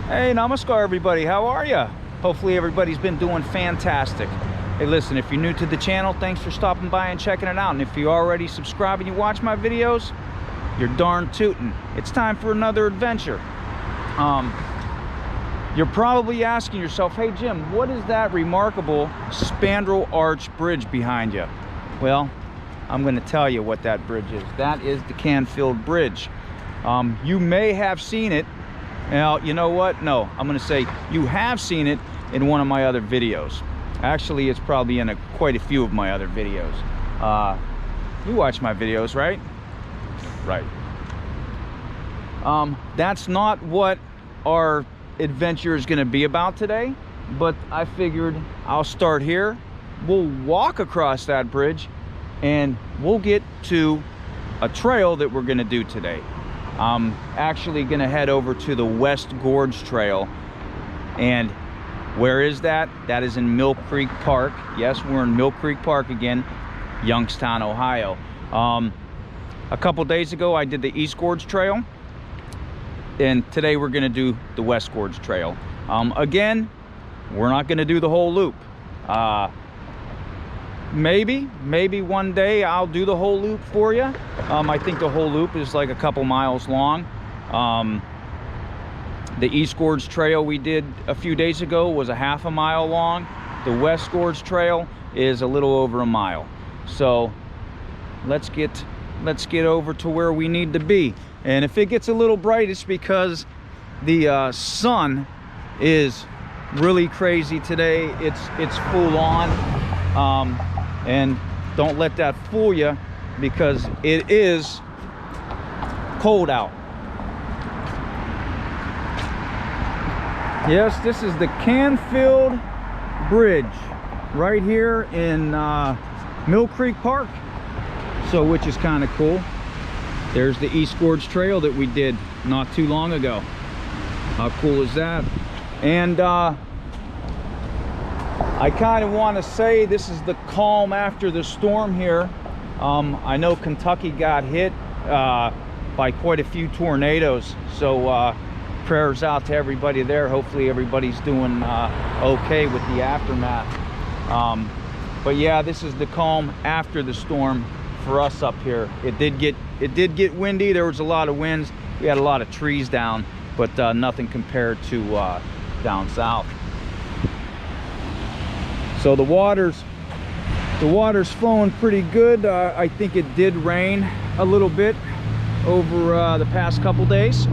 Hey, namaskar everybody, how are you? Hopefully everybody's been doing fantastic. Hey listen, if you're new to the channel, thanks for stopping by and checking it out. And if you already subscribe and you watch my videos, you're darn tootin'. It's time for another adventure. You're probably asking yourself, hey Jim, what is that remarkable spandrel arch bridge behind you? Well, I'm going to tell you what that bridge is. That is the Canfield Bridge. You may have seen it. Now, you know what? No, I'm going to say you have seen it in one of my other videos. Actually, it's probably in quite a few of my other videos. You watch my videos, right? Right. That's not what our adventure is going to be about today, but I figured I'll start here. We'll walk across that bridge and we'll get to a trail that we're going to do today. I'm actually going to head over to the West Gorge Trail. And where is that? That is in Mill Creek Park. Yes, we're in Mill Creek Park again, Youngstown, Ohio. A couple days ago I did the East Gorge Trail, and today we're going to do the West Gorge Trail. Again, we're not going to do the whole loop. Maybe one day I'll do the whole loop for you. I think the whole loop is like a couple miles long. The East Gorge Trail we did a few days ago was a half a mile long. The West Gorge Trail is a little over a mile. So let's get over to where we need to be. And if it gets a little bright, it's because the sun is really crazy today. It's full on. And don't let that fool you, because it is cold out. Yes, this is the Canfield Bridge right here in Mill Creek Park, so which is kind of cool. There's the East Gorge Trail that we did not too long ago. How cool is that? And I kind of want to say this is the calm after the storm here. I know Kentucky got hit by quite a few tornadoes, so prayers out to everybody there. Hopefully everybody's doing okay with the aftermath. But yeah, this is the calm after the storm for us up here. It did get windy. There was a lot of winds. We had a lot of trees down, but nothing compared to down south. So the water's flowing pretty good. I think it did rain a little bit over the past couple days.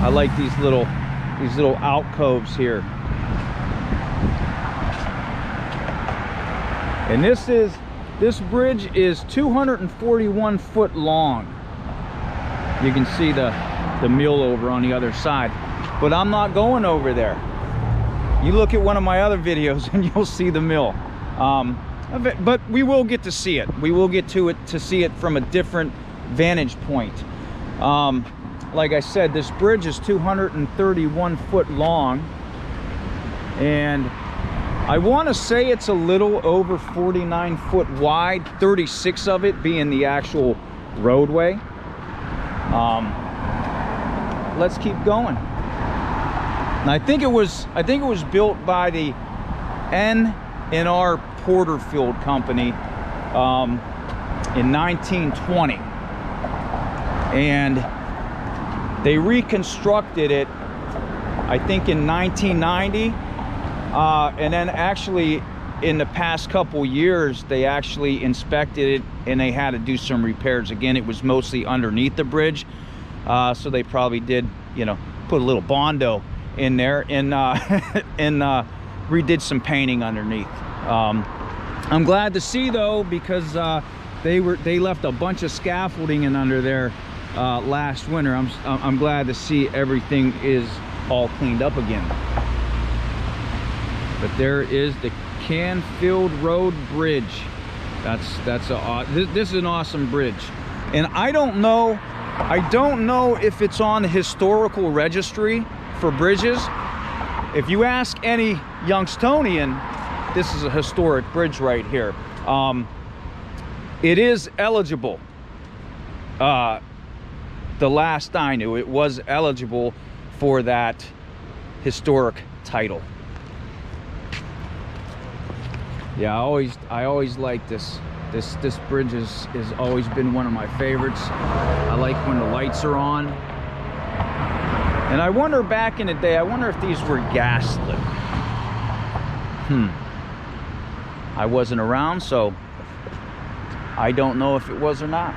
I like these little alcoves here. And this bridge is 241 foot long. You can see the mill over on the other side, but I'm not going over there. You look at one of my other videos and you'll see the mill. But we will get to see it. We will get to see it from a different vantage point. Like I said, this bridge is 231 foot long, and I want to say it's a little over 49 foot wide, 36 of it being the actual roadway. Let's keep going. And I think it was built by the N&R Porterfield Company in 1920, and they reconstructed it, I think, in 1990, and then actually in the past couple years they actually inspected it and they had to do some repairs. Again, it was mostly underneath the bridge, so they probably did, you know, put a little Bondo in there and redid some painting underneath. I'm glad to see though, because they left a bunch of scaffolding in under there last winter. I'm glad to see everything is all cleaned up again. But there is the Canfield Road Bridge. This is an awesome bridge, and I don't know if it's on the historical registry for bridges. If you ask any Youngstonian, this is a historic bridge right here. It is eligible. the last I knew, it was eligible for that historic title. Yeah, I always like this bridge is always been one of my favorites. I like when the lights are on. And I wonder, back in the day, I wonder if these were gaslit. I wasn't around, so I don't know if it was or not.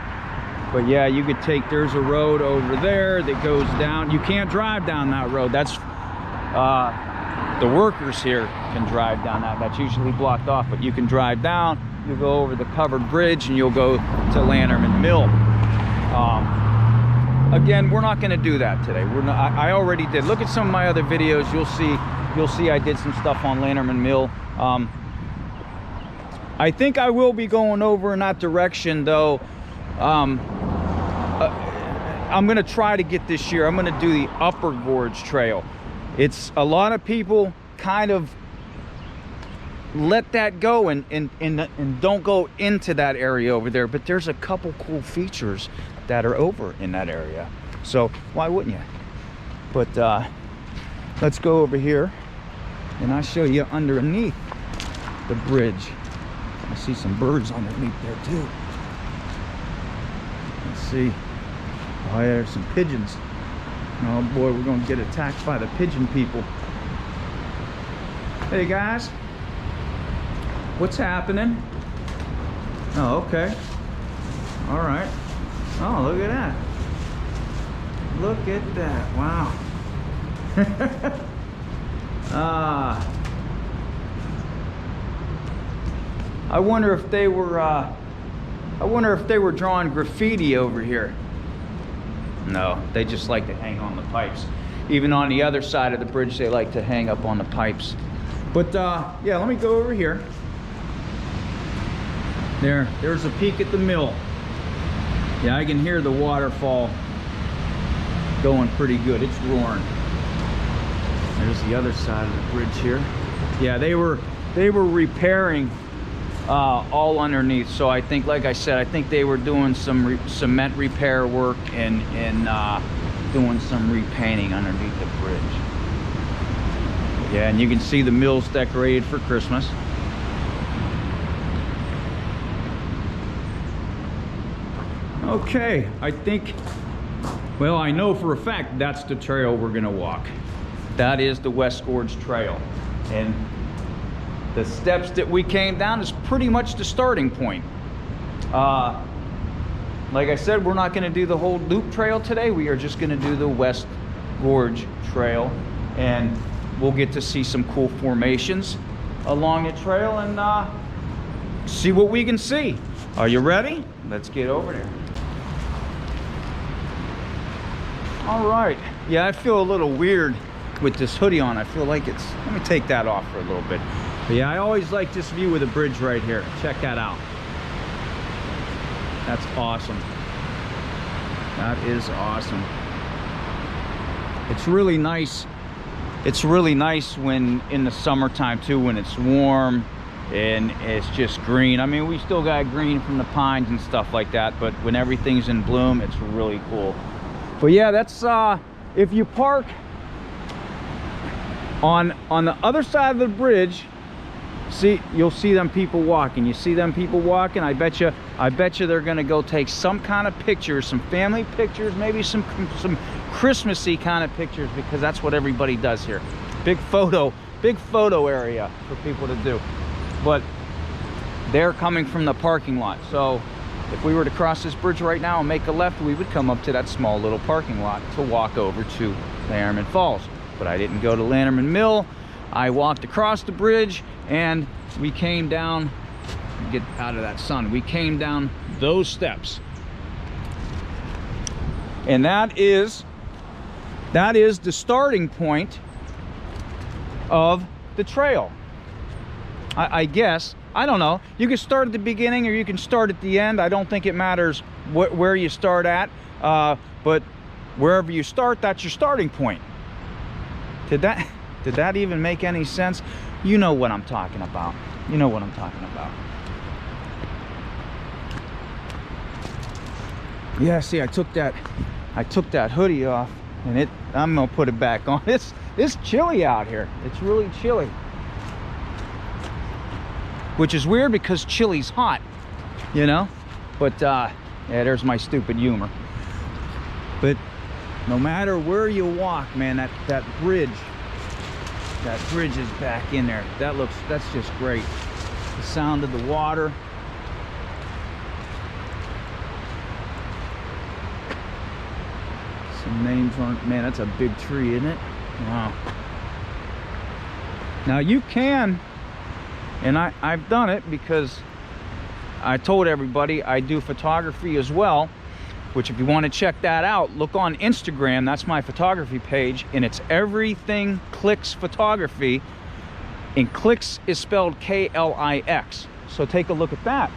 But yeah, you could take, there's a road over there that goes down. You can't drive down that road. That's the workers here can drive down that. That's usually blocked off, but you can drive down. You'll go over the covered bridge and you'll go to Lanterman Mill. Again, we're not going to do that today. We're not. I already did. Look at some of my other videos. You'll see I did some stuff on Lanterman Mill. I think I will be going over in that direction, though. I'm going to try to get this year. I'm going to do the Upper Gorge Trail. It's a lot of people kind of let that go and don't go into that area over there, but there's a couple cool features that are over in that area, so why wouldn't you? But let's go over here and I'll show you underneath the bridge. I see some birds underneath there too. Let's see. Oh yeah, there's some pigeons. Oh boy, we're gonna get attacked by the pigeon people. Hey guys, what's happening? Oh, okay. All right. Oh, look at that. Look at that. Wow. I wonder if they were drawing graffiti over here. No, they just like to hang on the pipes. Even on the other side of the bridge, they like to hang up on the pipes. But yeah, let me go over here. There's a peek at the mill. Yeah, I can hear the waterfall going pretty good. It's roaring. There's the other side of the bridge here. Yeah, they were repairing all underneath. So I think, like I said, I think they were doing some cement repair work and doing some repainting underneath the bridge. Yeah, and you can see the mill's decorated for Christmas. Okay, I think, well, I know for a fact that's the trail we're gonna walk. That is the West Gorge Trail. And the steps that we came down is pretty much the starting point. Like I said, we're not gonna do the whole loop trail today. We are just gonna do the West Gorge Trail. And we'll get to see some cool formations along the trail and see what we can see. Are you ready? Let's get over there. All right. Yeah, I feel a little weird with this hoodie on. I feel like it's, let me take that off for a little bit. But yeah, I always like this view of the bridge right here. Check that out. That's awesome. That is awesome. It's really nice. It's really nice when in the summertime too, when it's warm and it's just green. I mean, we still got green from the pines and stuff like that, but when everything's in bloom, it's really cool. But yeah, that's if you park on the other side of the bridge, see, you'll see them people walking. You see them people walking. I bet you they're gonna go take some kind of pictures, some family pictures, maybe some Christmassy kind of pictures, because that's what everybody does here. Big photo area for people to do. But they're coming from the parking lot, so if we were to cross this bridge right now and make a left, we would come up to that small little parking lot to walk over to Lanterman Falls. But I didn't go to Lanterman Mill. I walked across the bridge and we came down, get out of that sun, we came down those steps. And that is the starting point of the trail. I guess, I don't know. You can start at the beginning or you can start at the end. I don't think it matters where you start at, but wherever you start, that's your starting point. Did that even make any sense? You know what I'm talking about. You know what I'm talking about. Yeah, see, I took that I took that hoodie off, and I'm gonna put it back on. It's chilly out here. It's really chilly, which is weird because chilly's hot, you know. But yeah, there's my stupid humor. But no matter where you walk, man, that bridge is back in there. That's just great. The sound of the water. Some names on, man, that's a big tree, isn't it? Wow. Now you can, and I've done it because I told everybody I do photography as well, which if you want to check that out, look on Instagram. That's my photography page, and it's Everything Clicks Photography, and clicks is spelled K-L-I-X. So take a look at that.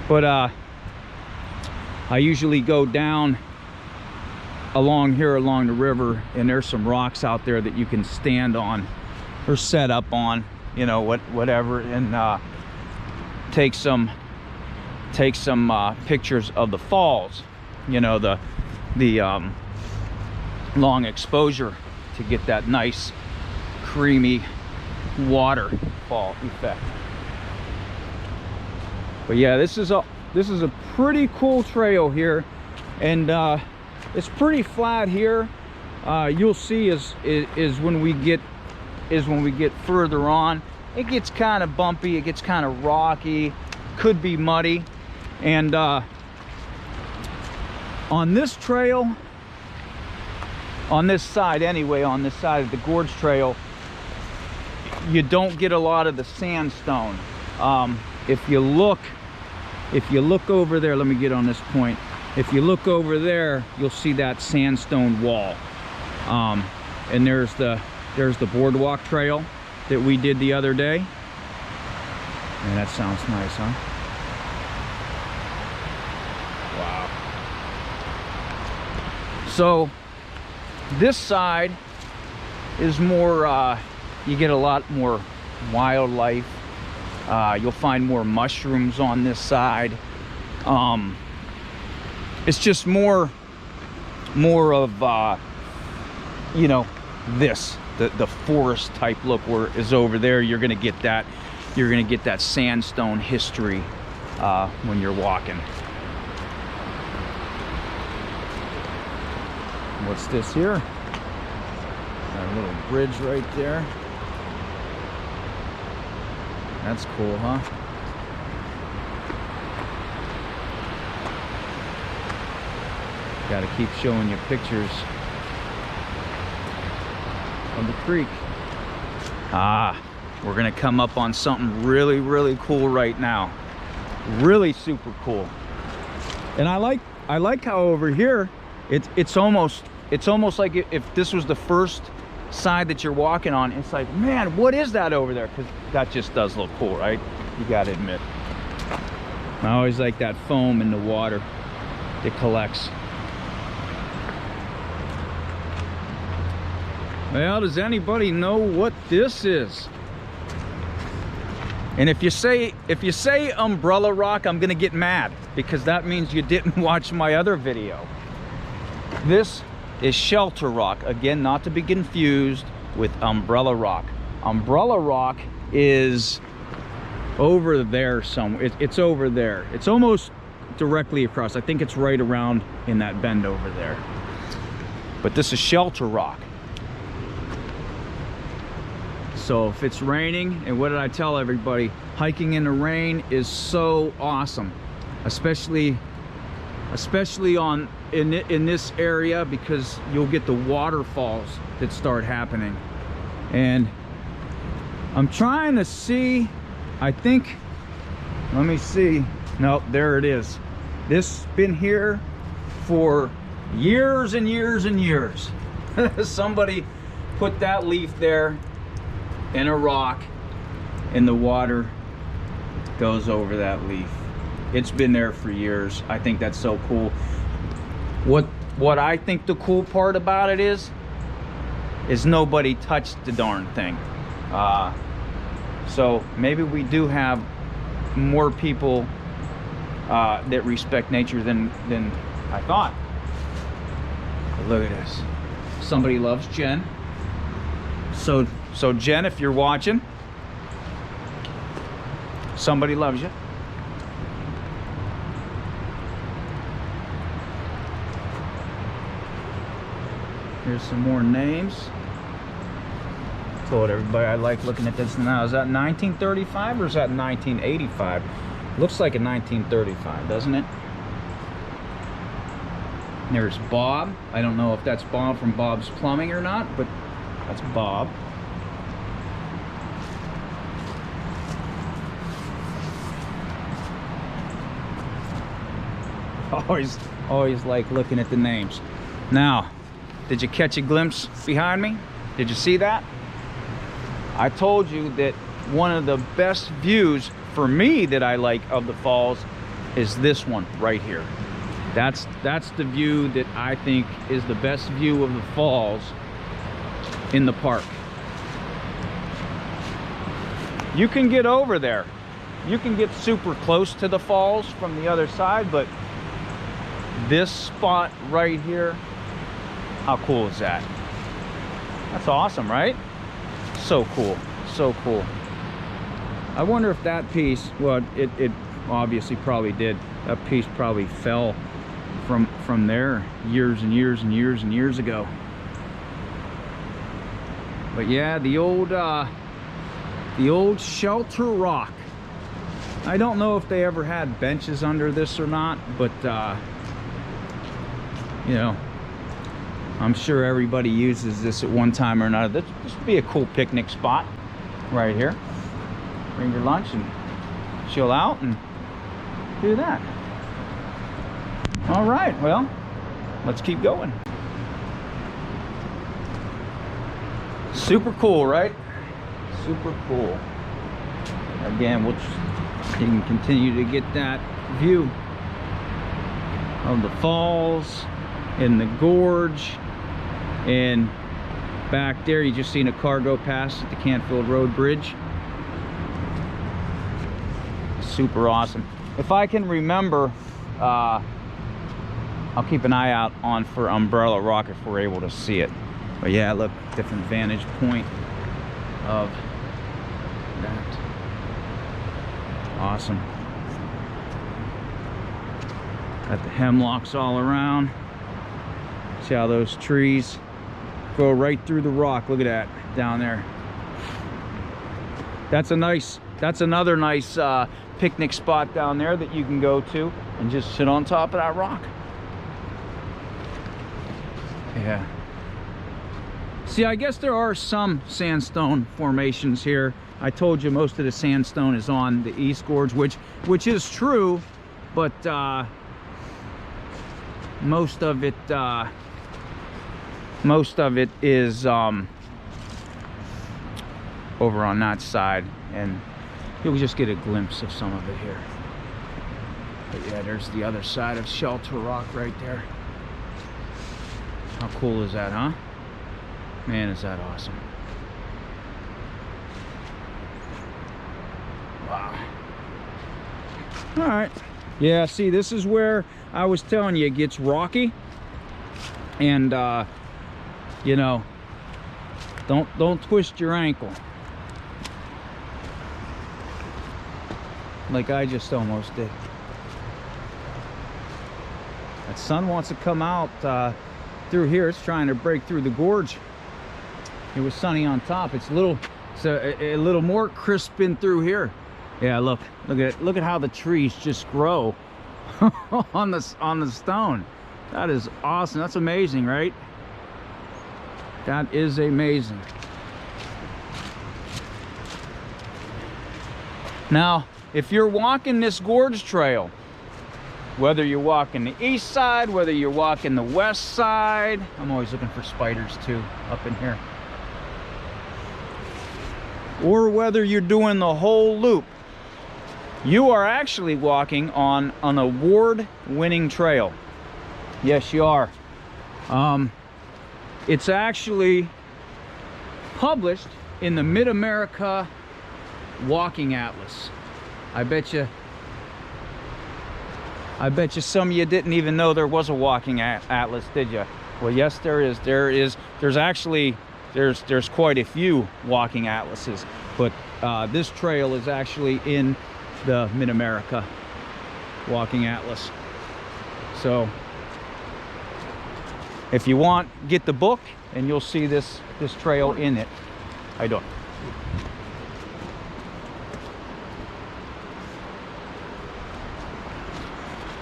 But I usually go down along here along the river, and there's some rocks out there that you can stand on or set up on, you know, whatever, and take some pictures of the falls, you know, the long exposure to get that nice creamy waterfall effect. But yeah, this is a pretty cool trail here, and it's pretty flat here. You'll see is when we get further on, it gets kind of bumpy, it gets kind of rocky, could be muddy. And on this trail, on this side anyway, on this side of the Gorge Trail, you don't get a lot of the sandstone. If you look over there, let me get on this point. If you look over there, you'll see that sandstone wall. And there's the boardwalk trail that we did the other day. And that sounds nice, huh? Wow. So this side is more, you get a lot more wildlife. You'll find more mushrooms on this side. It's just more of you know, the forest type look, where is over there. You're gonna get that sandstone history when you're walking. What's this here? A little bridge right there. That's cool, huh? Got to keep showing you pictures of the creek. We're gonna come up on something really, really cool right now. Really super cool. And I like how over here it's almost like if this was the first side that you're walking on. It's like, man, what is that over there? Because that just does look cool, right? You gotta admit. I always like that foam in the water that collects. Well, does anybody know what this is? And if you say umbrella rock, I'm gonna get mad, because that means you didn't watch my other video. This is shelter rock. Again, not to be confused with umbrella rock. Umbrella rock is over there somewhere. It's over there. It's almost directly across. I think it's right around in that bend over there. But this is shelter rock. So if it's raining, and what did I tell everybody? Hiking in the rain is so awesome, especially in this area, because you'll get the waterfalls that start happening. And I'm trying to see, I think, let me see. Nope, there it is. This has been here for years and years and years. Somebody put that leaf there in a rock, and the water goes over that leaf. It's been there for years. I think that's so cool. What I think the cool part about it is nobody touched the darn thing. So maybe we do have more people that respect nature than I thought. Look at this. Somebody loves Jen. So Jen, if you're watching, somebody loves you. Here's some more names. Told everybody I like looking at this now. Is that 1935 or is that 1985? Looks like a 1935, doesn't it? There's Bob. I don't know if that's Bob from Bob's Plumbing or not, but that's Bob. Always like looking at the names. Now, did you catch a glimpse behind me? Did you see that? I told you that one of the best views for me that I like of the falls is this one right here. That's the view that I think is the best view of the falls in the park. You can get over there. You can get super close to the falls from the other side, but this spot right here, how cool is that? That's awesome, right? So cool, so cool. I wonder if that piece, well, it obviously probably did. That piece probably fell from there years and years and years and years ago. But yeah, the old shelter rock. I don't know if they ever had benches under this or not, but you know, I'm sure everybody uses this at one time or another. This would be a cool picnic spot right here. Bring your lunch and chill out and do that. All right, well, let's keep going. Super cool, right? Super cool. Again, you can continue to get that view of the falls and the gorge. And back there, you just seen a car go past at the Canfield Road Bridge. Super awesome. If I can remember, I'll keep an eye out for Umbrella Rock if we're able to see it. But yeah, look, different vantage point of that. Awesome. Got the hemlocks all around. See how those trees go right through the rock. Look at that down there. That's another nice picnic spot down there that you can go to and just sit on top of that rock. Yeah. See, I guess there are some sandstone formations here. I told you most of the sandstone is on the East Gorge, which is true, but most of it is over on that side, and you'll just get a glimpse of some of it here. But yeah, there's the other side of Shelter Rock right there. How cool is that, huh? Man, is that awesome. Wow. All right. Yeah, see, this is where I was telling you it gets rocky. And you know, don't twist your ankle. Like I just almost did. That sun wants to come out through here. It's trying to break through the gorge. It was sunny on top. It's a little more crisp in through here. Yeah, look at how the trees just grow on the stone. That is awesome. That's amazing, right? That is amazing. Now, if you're walking this gorge trail, whether you're walking the east side, whether you're walking the west side, I'm always looking for spiders too up in here, or whether you're doing the whole loop, you are actually walking on an award-winning trail. Yes, you are. It's actually published in the Mid-America Walking Atlas. I bet you some of you didn't even know there was a walking atlas, did you? Well, yes, there is. There's actually quite a few walking atlases, but this trail is actually in the Mid-America Walking Atlas. So if you want, get the book and you'll see this trail in it. How you doing?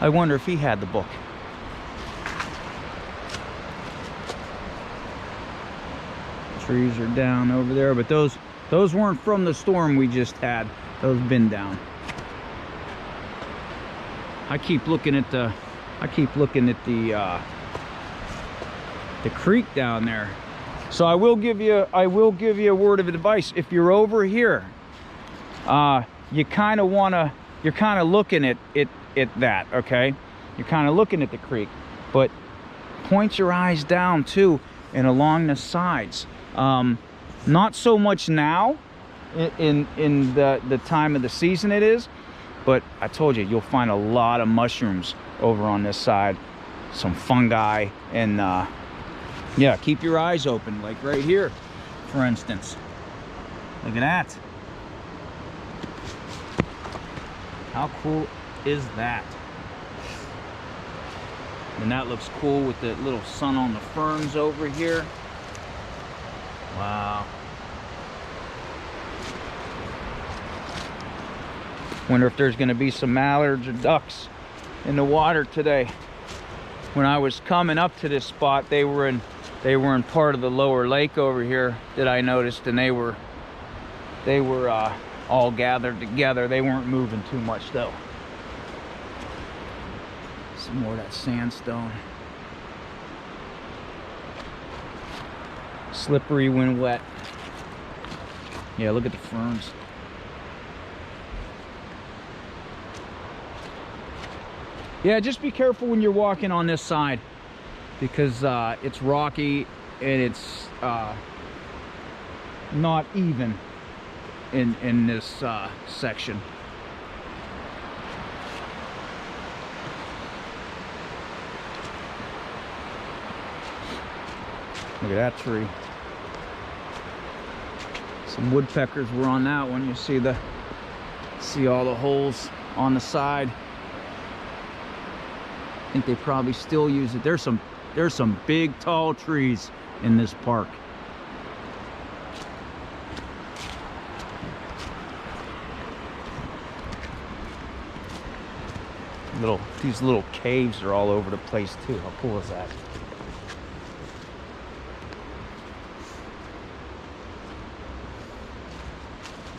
I wonder if he had the book. Trees are down over there, but those weren't from the storm we just had. Those been down. I keep looking at the creek down there. So I will give you a word of advice. If you're over here, you're kind of looking at that, okay? You're kind of looking at the creek, but point your eyes down too and along the sides. Not so much now in the time of the season it is, but I told you, you'll find a lot of mushrooms over on this side, some fungi, and yeah, keep your eyes open, like right here, for instance. Look at that. How cool is that? And that looks cool with the little sun on the ferns over here. Wow. Wonder if there's going to be some mallards or ducks in the water today. When I was coming up to this spot, they were in part of the lower lake over here that I noticed, and they were all gathered together. They weren't moving too much though. Some more of that sandstone. Slippery when wet. Yeah, look at the ferns. Yeah, just be careful when you're walking on this side, because it's rocky and it's not even in this section. Look at that tree. Some woodpeckers were on that one. You see all the holes on the side. I think they probably still use it. There's some big tall trees in this park. These little caves are all over the place too. How cool is that?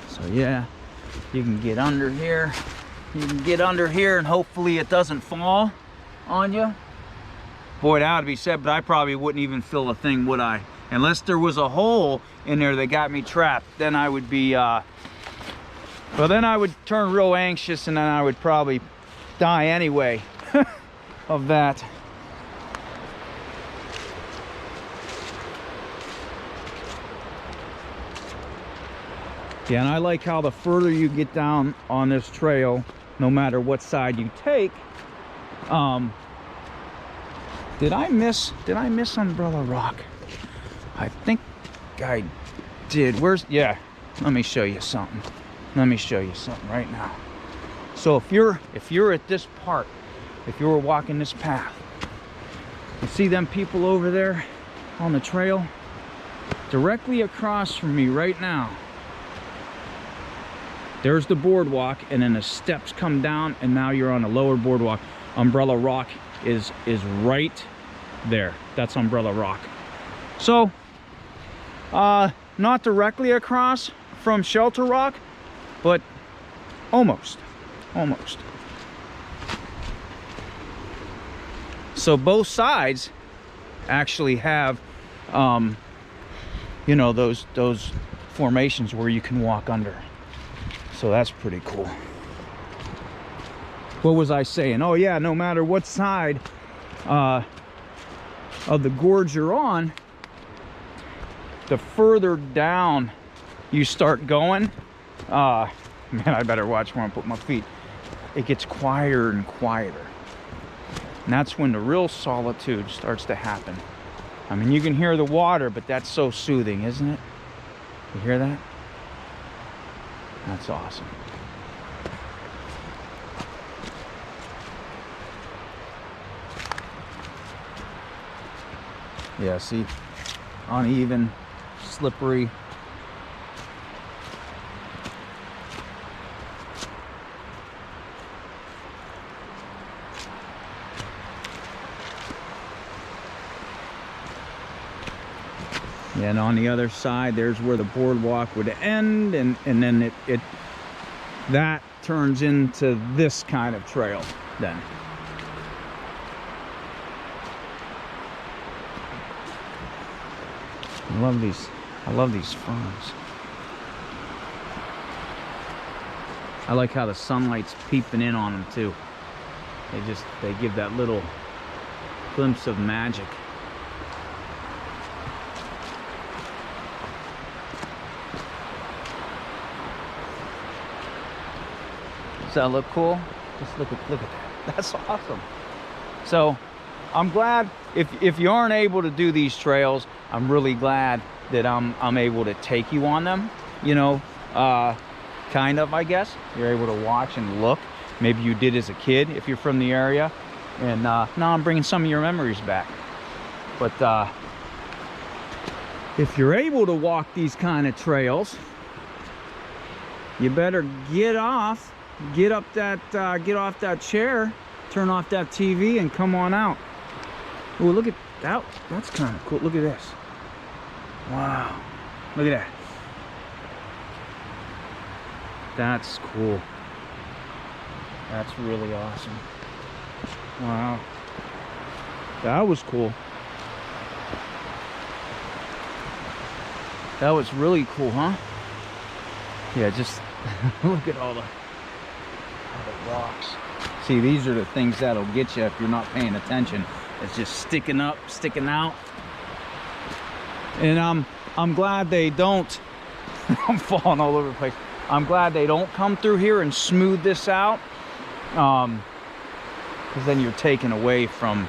So yeah, you can get under here. You can get under here and hopefully it doesn't fall on you. Boy, that would be sad, but I probably wouldn't even feel a thing, would I? Unless there was a hole in there that got me trapped, then I would be, well, then I would turn real anxious and then I would probably die anyway of that. Yeah, and I like how the further you get down on this trail, no matter what side you take, did I miss Umbrella Rock? I think I did. Yeah, let me show you something. Let me show you something right now. So if you're at this part, if you were walking this path, you see them people over there on the trail? Directly across from me right now, there's the boardwalk, and then the steps come down, and now you're on a lower boardwalk. Umbrella Rock is right there. That's Umbrella Rock. So not directly across from Shelter Rock, but almost. So both sides actually have you know, those formations where you can walk under. So that's pretty cool. What was I saying? Oh yeah, no matter what side of the gorge you're on, the further down you start going, man, I better watch where I put my feet. It gets quieter and quieter. And that's when the real solitude starts to happen. I mean, you can hear the water, but that's so soothing, isn't it? You hear that? That's awesome. Yeah, see, uneven, slippery. And on the other side, there's where the boardwalk would end, and then that turns into this kind of trail then. I love these ferns. I like how the sunlight's peeping in on them too. They give that little glimpse of magic. Does that look cool? Just look at that. That's awesome. So I'm glad if you aren't able to do these trails, I'm really glad that I'm able to take you on them. You know, kind of, I guess. You're able to watch and look. Maybe you did as a kid if you're from the area. And now I'm bringing some of your memories back. But if you're able to walk these kind of trails, you better get off that chair, turn off that TV, and come on out. Oh, look at that. That's kind of cool. Look at this. Wow. Look at that. That's cool. That's really awesome. Wow. That was cool. That was really cool, huh? Yeah, just look at all the rocks. See, these are the things that'll get you if you're not paying attention. It's just sticking up, sticking out. And I'm glad they don't. I'm falling all over the place. I'm glad they don't come through here and smooth this out, because then you're taking away from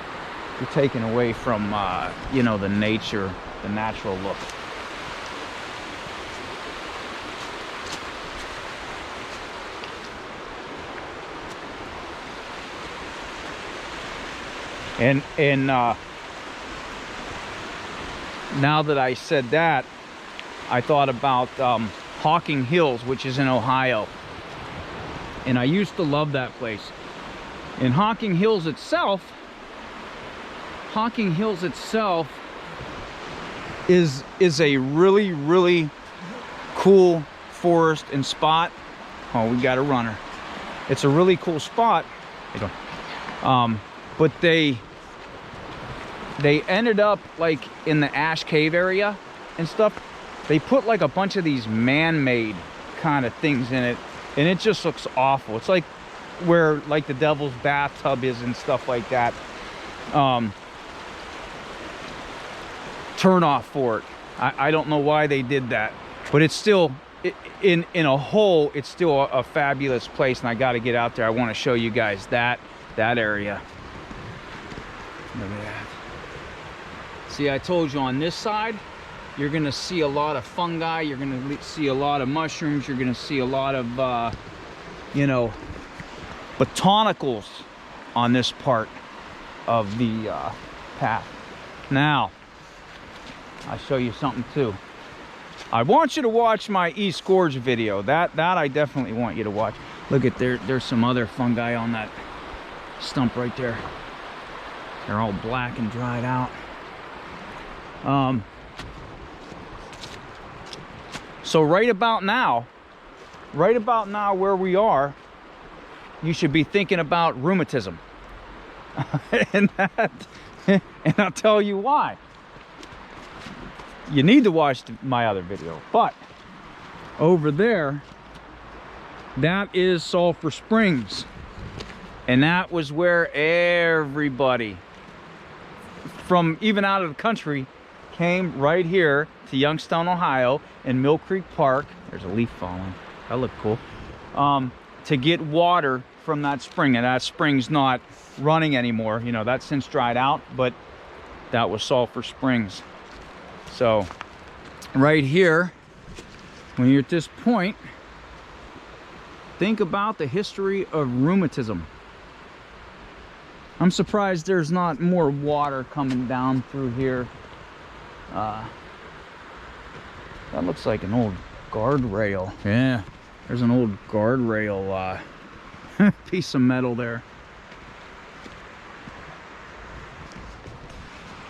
you know, the nature, the natural look. And now that I said that, I thought about Hocking Hills, which is in Ohio. And I used to love that place. And Hocking Hills itself is a really, really cool forest and spot. Oh, we got a runner. It's a really cool spot. How you doing? But they ended up like in the Ash Cave area and stuff. They put like a bunch of these man-made kind of things in it, and it just looks awful. It's like where like the devil's bathtub is and stuff like that. Turn off for it. I don't know why they did that, but it's still in a whole, it's still a fabulous place, and I got to get out there. I want to show you guys that area. Look at that. See, I told you on this side, you're going to see a lot of fungi. You're going to see a lot of mushrooms. You're going to see a lot of, you know, botanicals on this part of the path. Now, I'll show you something too. I want you to watch my East Gorge video. That I definitely want you to watch. Look at there's some other fungi on that stump right there. They're all black and dried out. So right about now where we are, you should be thinking about rheumatism. and I'll tell you why. You need to watch my other video. But over there, that is Sulphur Springs. And that was where everybody from even out of the country came right here to Youngstown, Ohio, and Mill Creek Park. There's a leaf falling. That looked cool. To get water from that spring. And that spring's not running anymore. You know, that's since dried out. But that was Sulphur Springs. So right here, when you're at this point, think about the history of rheumatism. I'm surprised there's not more water coming down through here. That looks like an old guardrail. Yeah, there's an old guardrail piece of metal there.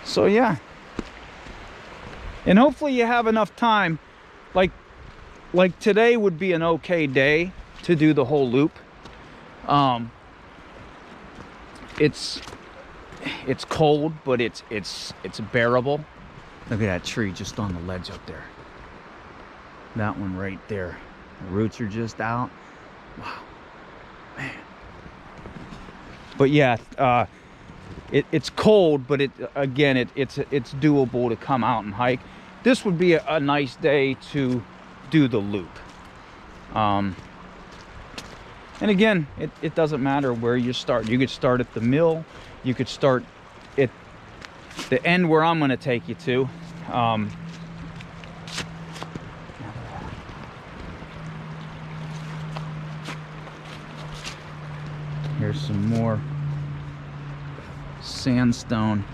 So yeah, and hopefully you have enough time. Like today would be an okay day to do the whole loop. It's cold, but it's bearable. Look at that tree just on the ledge up there. That one right there. The roots are just out. Wow, man. But yeah, it's cold, but it's doable to come out and hike. This would be a nice day to do the loop. And again, it doesn't matter where you start. You could start at the mill. You could start at the end where I'm going to take you to. Here's some more sandstone.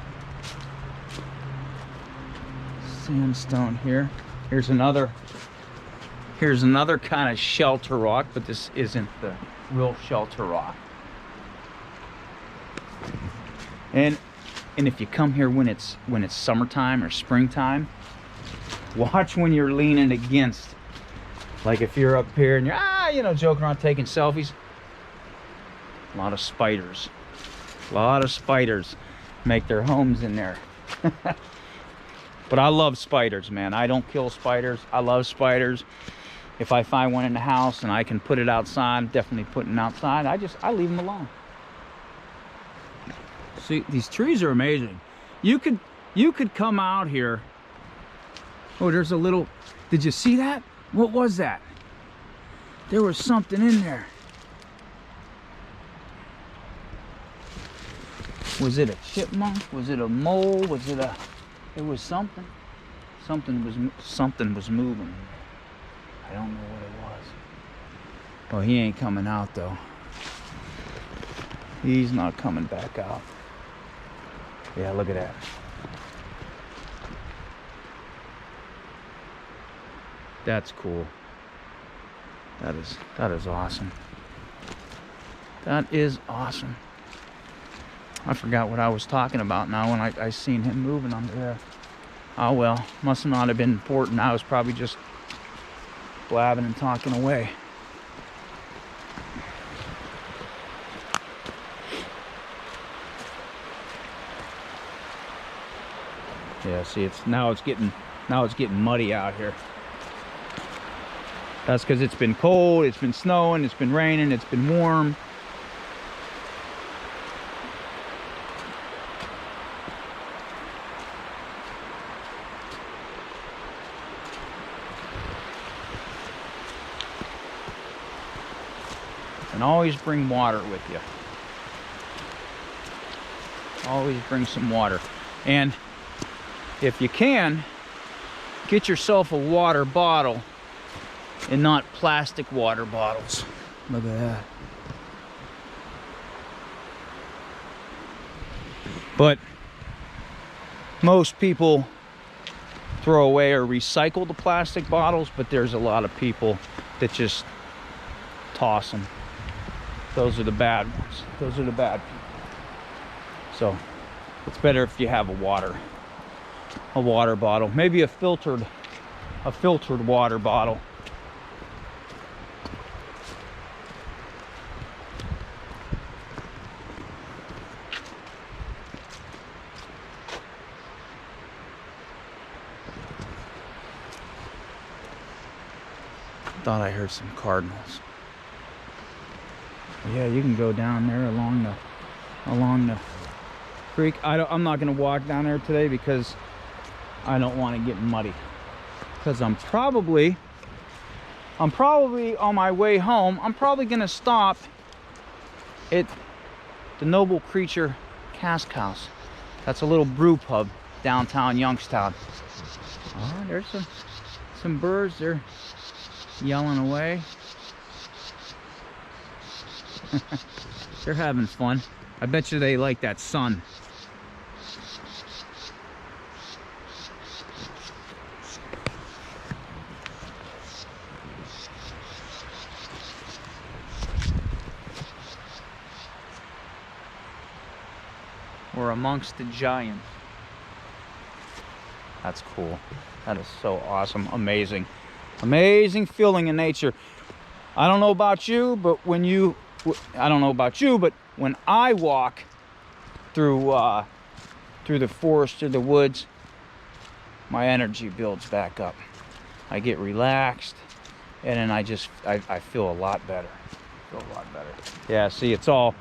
Sandstone here. Here's another kind of shelter rock, but this isn't the real shelter rock. And if you come here when it's summertime or springtime, watch when you're leaning against. Like if you're up here and you're joking around taking selfies. A lot of spiders. A lot of spiders make their homes in there. But I love spiders, man. I don't kill spiders. I love spiders. If I find one in the house and I can put it outside, I'm definitely putting it outside. I leave them alone. See, these trees are amazing. You could come out here. Oh, there's a little, did you see that? What was that? There was something in there. Was it a chipmunk? Was it a mole? Was it it was something. Something was moving. I don't know what it was. Well, he ain't coming out though. He's not coming back out. Yeah, look at that. That's cool. That is awesome. That is awesome. I forgot what I was talking about now when I seen him moving under there. Oh well, must not have been important. I was probably just blabbing and talking away. Yeah, see, now it's getting muddy out here. That's because it's been cold, it's been snowing, it's been raining, it's been warm. And always bring water with you. Always bring some water. And if you can, get yourself a water bottle and not plastic water bottles. Look at that. But most people throw away or recycle the plastic bottles, but there's a lot of people that just toss them. Those are the bad ones. Those are the bad people. So it's better if you have a water bottle, maybe a filtered water bottle. Thought I heard some cardinals. Yeah, you can go down there along the creek. I'm not gonna walk down there today because I don't want to get muddy. Because I'm probably on my way home. I'm probably gonna stop at the Noble Creature Cask House. That's a little brew pub downtown Youngstown. Oh, there's some birds. They're yelling away. They're having fun. I bet you they like that sun. We're amongst the giants. That's cool. That is so awesome. Amazing. Amazing feeling in nature. I don't know about you, but when I walk through the forest or the woods, my energy builds back up. I get relaxed, and then I feel a lot better. Yeah, see, it's all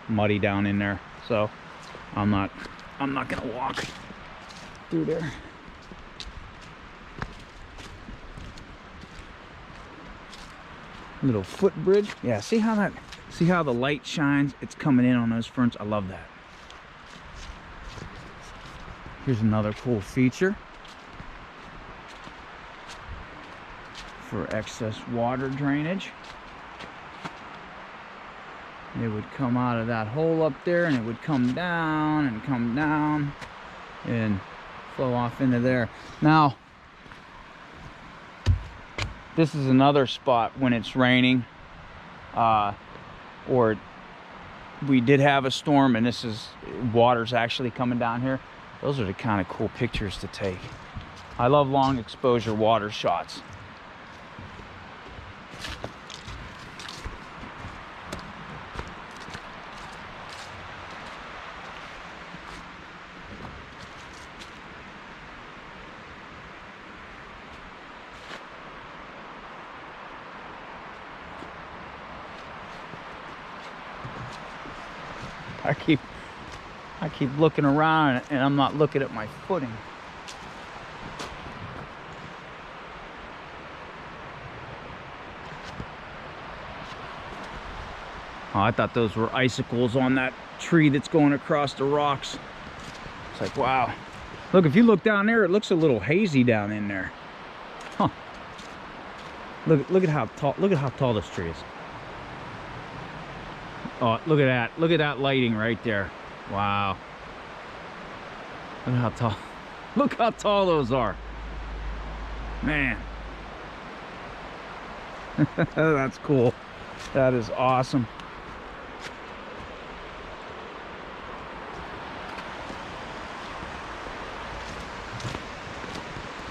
muddy down in there. So I'm not gonna walk through there. Little footbridge. Yeah, see how the light shines? It's coming in on those ferns. I love that. Here's another cool feature for excess water drainage. It would come out of that hole up there, and it would come down and flow off into there. Now, this is another spot when it's raining, or we did have a storm and water's actually coming down here. Those are the kind of cool pictures to take. I love long exposure water shots. I keep looking around and I'm not looking at my footing. Oh, I thought those were icicles on that tree that's going across the rocks. It's like, wow. Look, if you look down there, it looks a little hazy down in there. Huh. Look at how tall this tree is. Oh, look at that. Look at that lighting right there. Wow. Look how tall those are. Man. That's cool. That is awesome.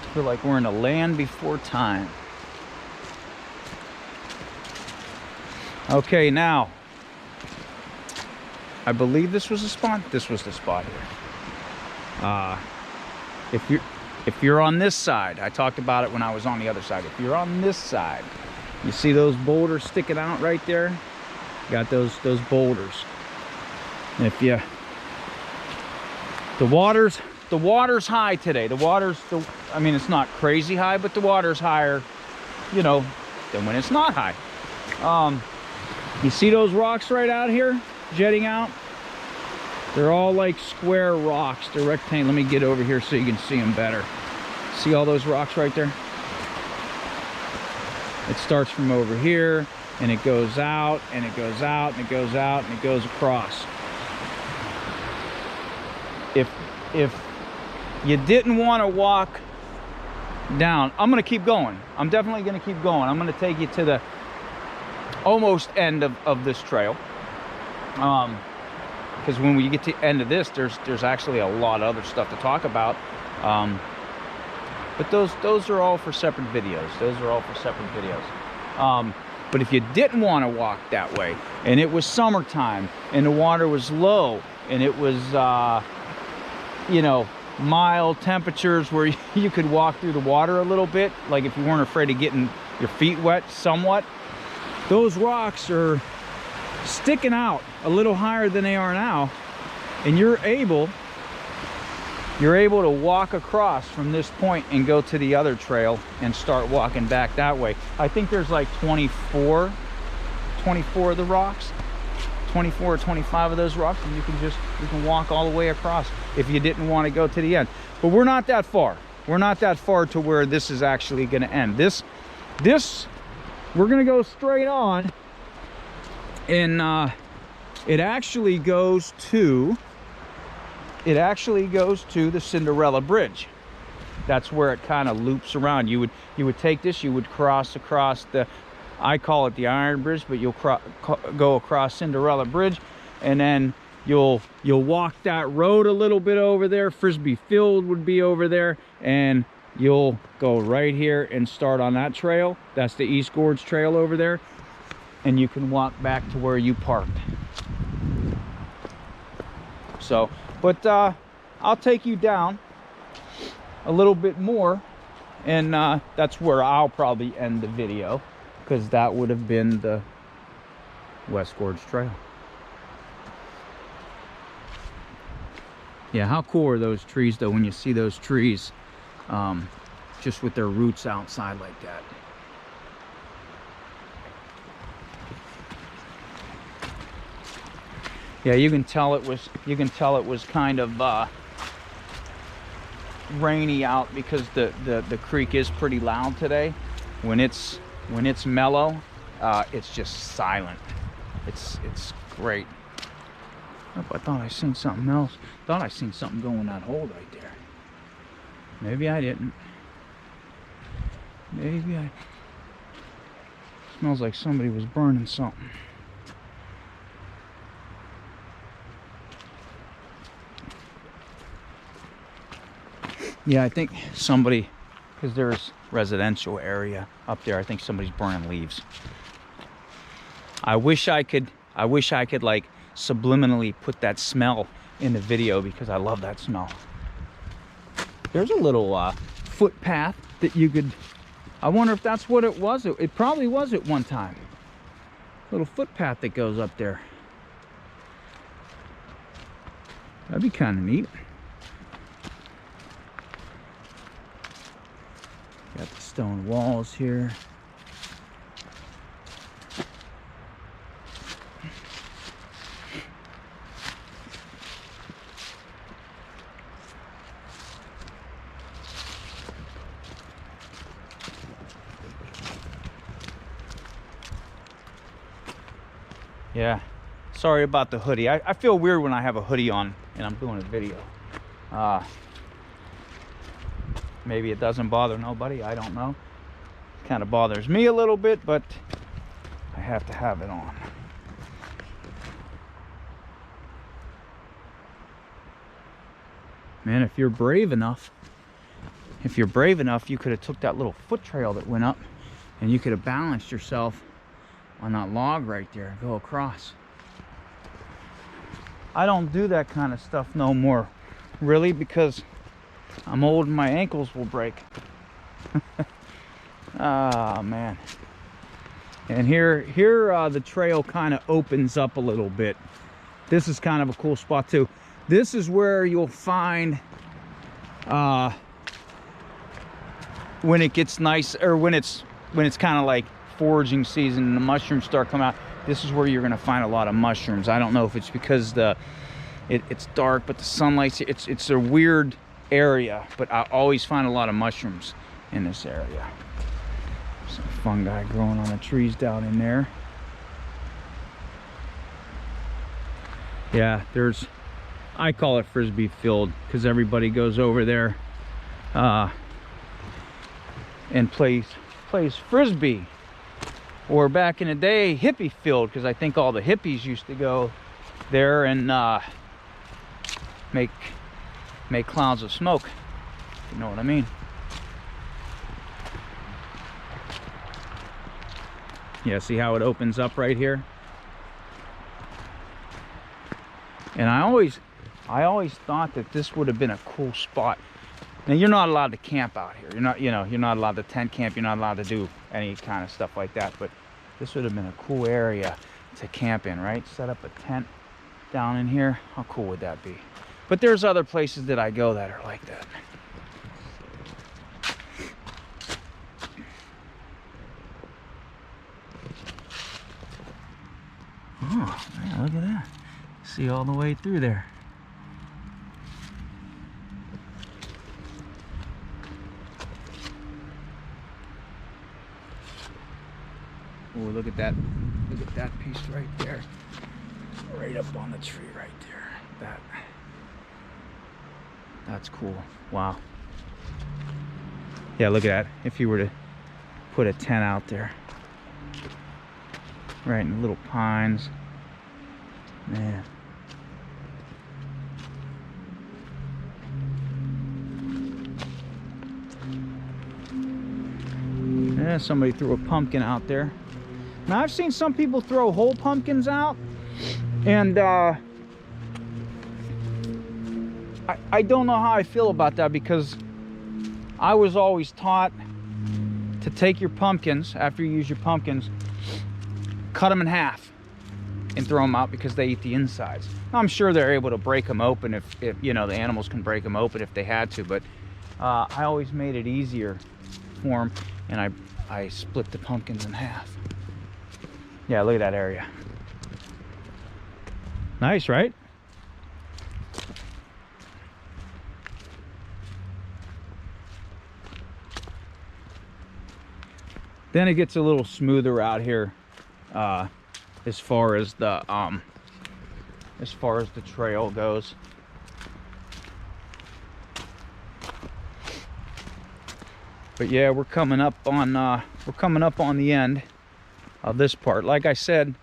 I feel like we're in a land before time. Okay, now I believe this was the spot. This was the spot here. If you're on this side, I talked about it when I was on the other side. If you're on this side, you see those boulders sticking out right there? You got those boulders. And if you, the water's high today. I mean, it's not crazy high, but the water's higher, you know, than when it's not high. You see those rocks right out here jetting out? They're all like square rocks. They're rectangular. Let me get over here so you can see them better. See all those rocks right there? It starts from over here and it goes out and it goes out and it goes out and it goes across. If you didn't want to walk down, I'm going to keep going. I'm definitely going to keep going. I'm going to take you to the almost end of this trail. Because when we get to the end of this, there's actually a lot of other stuff to talk about. But those are all for separate videos. But if you didn't want to walk that way, and it was summertime, and the water was low, and it was, you know, mild temperatures where you could walk through the water a little bit, like if you weren't afraid of getting your feet wet somewhat, those rocks are sticking out a little higher than they are now, and you're able to walk across from this point and go to the other trail and start walking back that way. I think there's like 24 of the rocks, 24 or 25 of those rocks, and you can walk all the way across if you didn't want to go to the end. But we're not that far. We're not that far to where this is actually going to end. This we're going to go straight on, and it actually goes to the Cinderella Bridge. That's where it kind of loops around. You would take this, you would cross across the, I call it the Iron Bridge, but you'll go across Cinderella Bridge, and then you'll walk that road a little bit over there. Frisbee Field would be over there, and you'll go right here and start on that trail. That's the East Gorge Trail over there, and you can walk back to where you parked. So, but I'll take you down a little bit more, and that's where I'll probably end the video, because that would have been the West Gorge Trail. Yeah, how cool are those trees though, when you see those trees just with their roots outside like that. Yeah, you can tell it was kind of rainy out, because the creek is pretty loud today. When it's mellow, it's just silent. It's great. Oh, I thought I seen something else. Thought I seen something go in that hole right there. Maybe I didn't. Maybe I. Smells like somebody was burning something. Yeah, I think somebody, because there's residential area up there, I think somebody's burning leaves. I wish I could like subliminally put that smell in the video, because I love that smell. There's a little footpath that you could, I wonder if that's what it was. It probably was at one time. Little footpath that goes up there. That'd be kind of neat. Got the stone walls here. Yeah, sorry about the hoodie. I feel weird when I have a hoodie on and I'm doing a video. Maybe it doesn't bother nobody, I don't know. It kind of bothers me a little bit, but I have to have it on. Man, if you're brave enough, you could have took that little foot trail that went up, and you could have balanced yourself on that log right there and go across. I don't do that kind of stuff no more, really, because I'm old and my ankles will break. Ah, man. And here the trail kind of opens up a little bit. This is kind of a cool spot too. This is where you'll find when it gets nice, or when it's kind of like foraging season and the mushrooms start coming out. This is where you're going to find a lot of mushrooms. I don't know if it's because it's dark, but the sunlight's, it's a weird area, but I always find a lot of mushrooms in this area. Some fungi growing on the trees down in there. Yeah, I call it Frisbee Field, because everybody goes over there and plays Frisbee. Or back in the day, hippie field, because I think all the hippies used to go there and make clouds of smoke, if you know what I mean. Yeah, see how it opens up right here? And I always thought that this would have been a cool spot. Now, you're not allowed to camp out here. You're not allowed to tent camp. You're not allowed to do any kind of stuff like that. But this would have been a cool area to camp in, right? Set up a tent down in here. How cool would that be? But there's other places that I go that are like that. Oh, man, look at that. See all the way through there. Oh, look at that. Look at that piece right there. Right up on the tree right there. That's cool. Wow. Yeah, look at that. If you were to put a tent out there. Right in the little pines. Man. Yeah, somebody threw a pumpkin out there. Now, I've seen some people throw whole pumpkins out, and I don't know how I feel about that, because I was always taught to take your pumpkins, after you use your pumpkins, cut them in half and throw them out, because they eat the insides. I'm sure they're able to break them open if you know, the animals can break them open if they had to, but I always made it easier for them, and I split the pumpkins in half. Yeah, look at that area. Nice, right? Then it gets a little smoother out here, as far as the trail goes. But yeah, we're coming up on the end of this part. Like I said,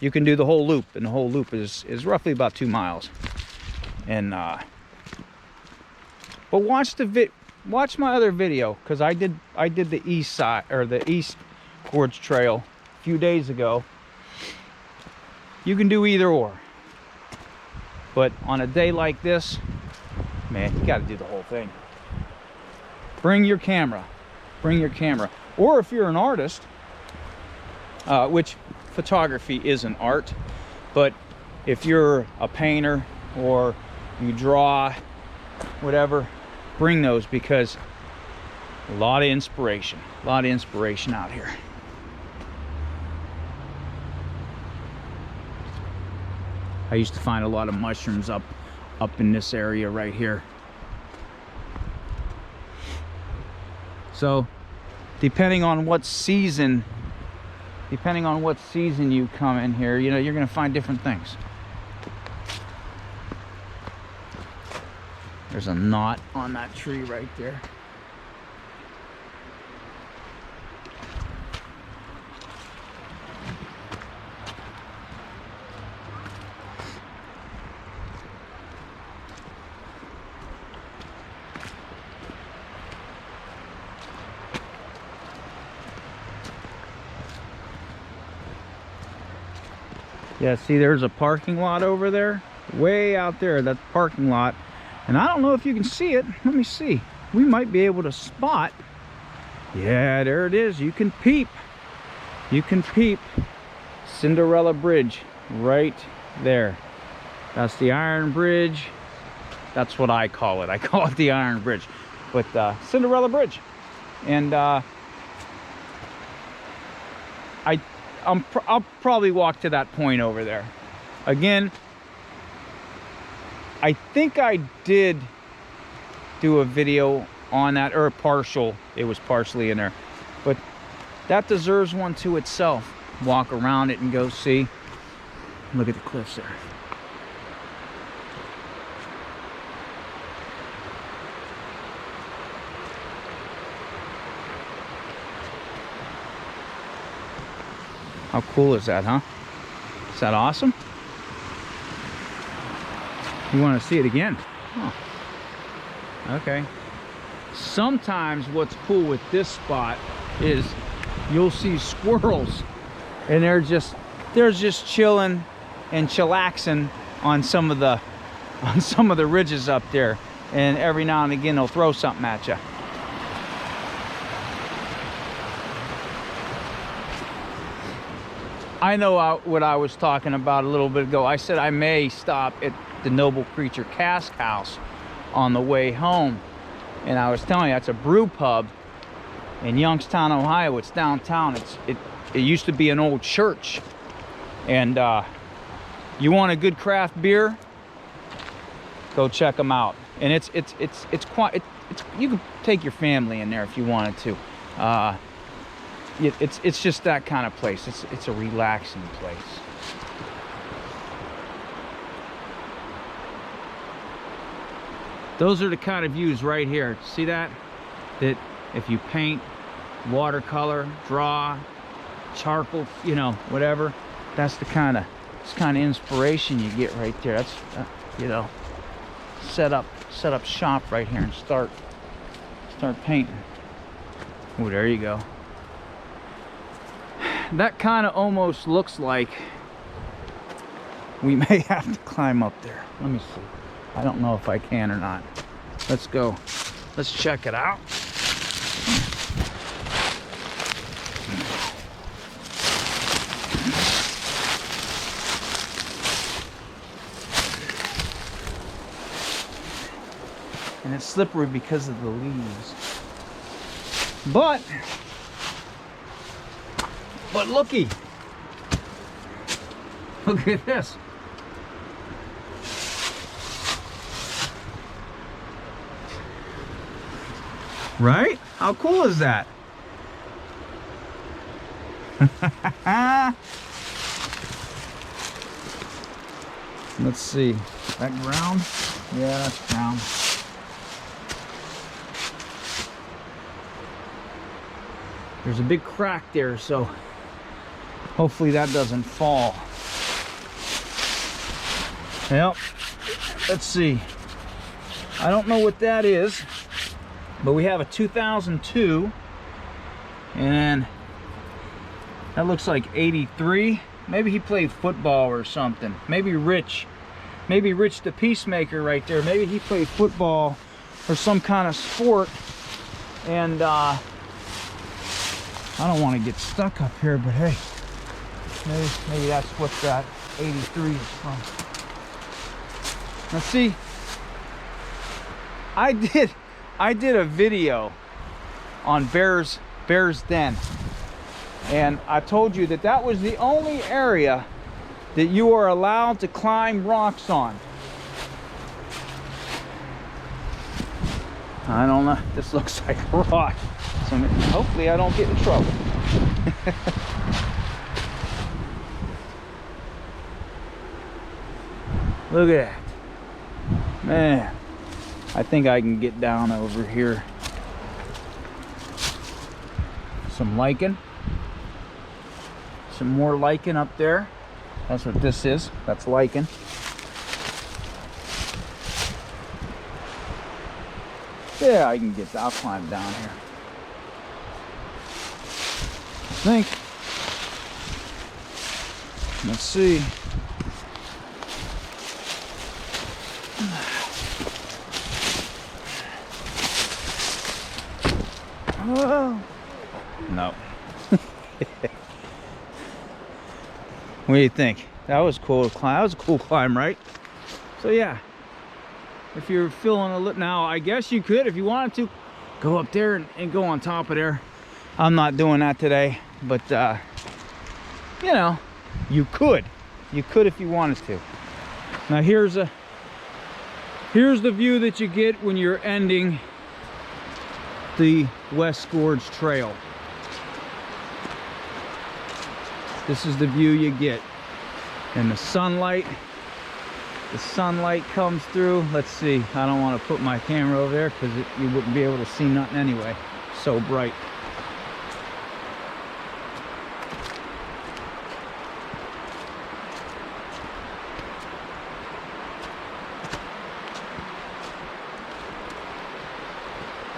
you can do the whole loop, and the whole loop is roughly about 2 miles. And but watch my other video, because I did the east side, or the East Gorge Trail a few days ago. You can do either or, but on a day like this, man, you got to do the whole thing. Bring your camera, or if you're an artist, which photography is an art, but if you're a painter or you draw, whatever, bring those, because a lot of inspiration out here. I used to find a lot of mushrooms up in this area right here. So depending on what season you come in here, you know, you're gonna find different things. There's a knot on that tree right there. Yeah, see, there's a parking lot over there, way out there, that parking lot. And I don't know if you can see it. Let me see. We might be able to spot. Yeah, there it is. You can peep. Cinderella Bridge right there. That's the Iron Bridge. That's what I call it. I call it the Iron Bridge. But Cinderella Bridge. And I'll probably walk to that point over there. Again, I think I did do a video on that, or a partial. It was partially in there, but that deserves one to itself. Walk around it and go see. Look at the cliffs there. How cool is that, huh? Is that awesome? You want to see it again? Oh. Okay. Sometimes what's cool with this spot is you'll see squirrels, and they're just chilling and chillaxing on some of the ridges up there, and every now and again they'll throw something at you. I know what I was talking about a little bit ago. I said I may stop at the Noble Creature Cask House on the way home, and I was telling you, that's a brew pub in Youngstown, Ohio. It's downtown. It used to be an old church, and You want a good craft beer? Go check them out. And it's quite, you can take your family in there if you wanted to. It's just that kind of place. It's a relaxing place. Those are the kind of views right here. See that? That if you paint, watercolor, draw, charcoal, you know, whatever, that's the kind of inspiration you get right there. That's you know, set up shop right here and start painting. Oh, there you go. That kind of almost looks like we may have to climb up there. Let me see. I don't know if I can or not. Let's go. Let's check it out. And it's slippery because of the leaves. But looky. Look at this. Right? How cool is that? Let's see. That ground? Yeah, that's ground. There's a big crack there, so hopefully that doesn't fall. Well, let's see. I don't know what that is, but we have a 2002, and that looks like 83. Maybe he played football or something. Maybe Rich the Peacemaker right there. Maybe he played football or some kind of sport. And I don't want to get stuck up here, but hey, maybe that's what that 83 is from. Now see, I did a video on Bear's Den, and I told you that that was the only area that you are allowed to climb rocks on. I don't know, this looks like a rock, so hopefully I don't get in trouble. Look at that. Man, I think I can get down over here. Some lichen. Some more lichen up there. That's what this is. That's lichen. Yeah, I can get, I'll climb down here. I think. Let's see. Oh. No. What do you think? That was cool to climb. That was a cool climb, right? So yeah, if you're feeling a little, now I guess you could, if you wanted to, go up there and go on top of there. I'm not doing that today, but you know, you could if you wanted to. Now here's the view that you get when you're ending the West Gorge Trail. This is the view you get, and the sunlight comes through. Let's see, I don't want to put my camera over there because you wouldn't be able to see nothing anyway, so bright.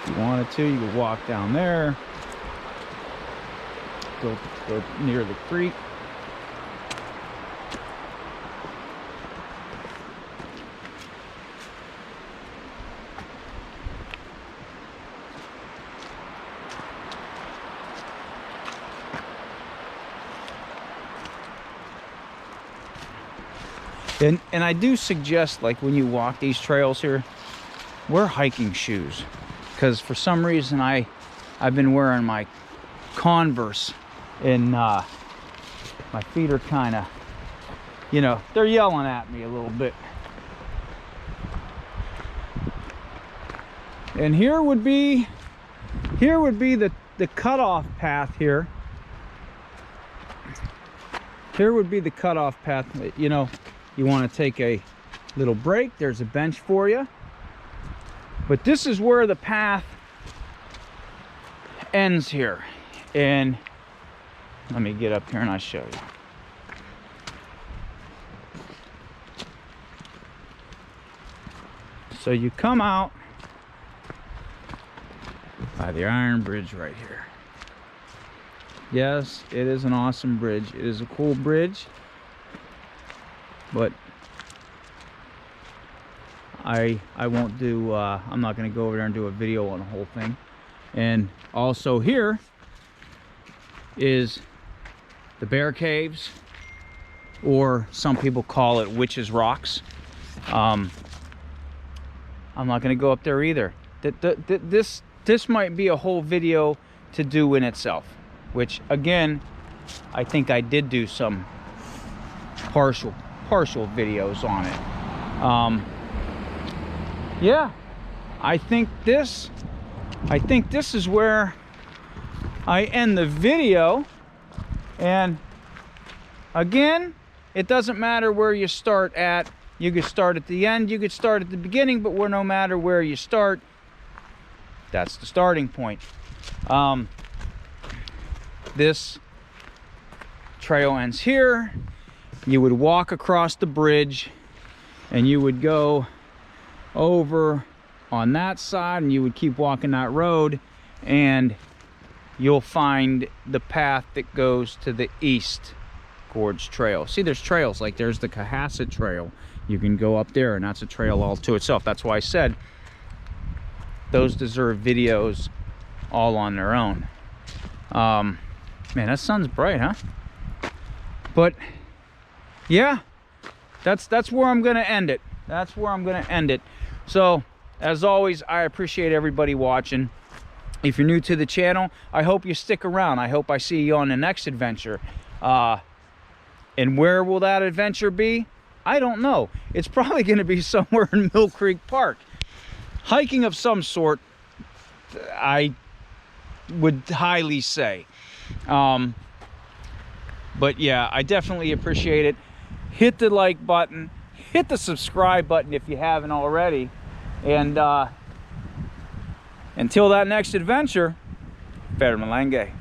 If you wanted to, you could walk down there, go near the creek. And I do suggest, like, when you walk these trails here, wear hiking shoes, because for some reason I've been wearing my Converse and my feet are kind of you know, they're yelling at me a little bit. And here would be the cutoff path here. Here would be the cutoff path. You know, you want to take a little break. There's a bench for you. But this is where the path ends here. And let me get up here and I'll show you. So you come out by the iron bridge right here. Yes, it is an awesome bridge. It is a cool bridge, but I won't do, I'm not going to go over there and do a video on the whole thing. And also here is the Bear Caves, or some people call it Witches Rocks. I'm not going to go up there either. This might be a whole video to do in itself, which again, I think I did do some partial videos on it. Yeah, I think this is where I end the video. And again, it doesn't matter where you start at. You could start at the end, you could start at the beginning, but no matter where you start, that's the starting point. This trail ends here. You would walk across the bridge and you would go over on that side and you would keep walking that road and you'll find the path that goes to the East Gorge Trail. See, there's trails, like there's the Cohasset Trail. You can go up there and that's a trail all to itself. That's why I said those deserve videos all on their own. Man, that sun's bright, huh? But yeah, that's where I'm gonna end it. That's where I'm gonna end it. So as always, I appreciate everybody watching. If you're new to the channel, I hope you stick around. I hope I see you on the next adventure. And where will that adventure be? I don't know. It's probably gonna be somewhere in Mill Creek Park. Hiking of some sort, I would highly say. But yeah, I definitely appreciate it. Hit the like button, hit the subscribe button if you haven't already. And until that next adventure, Fer Malenge.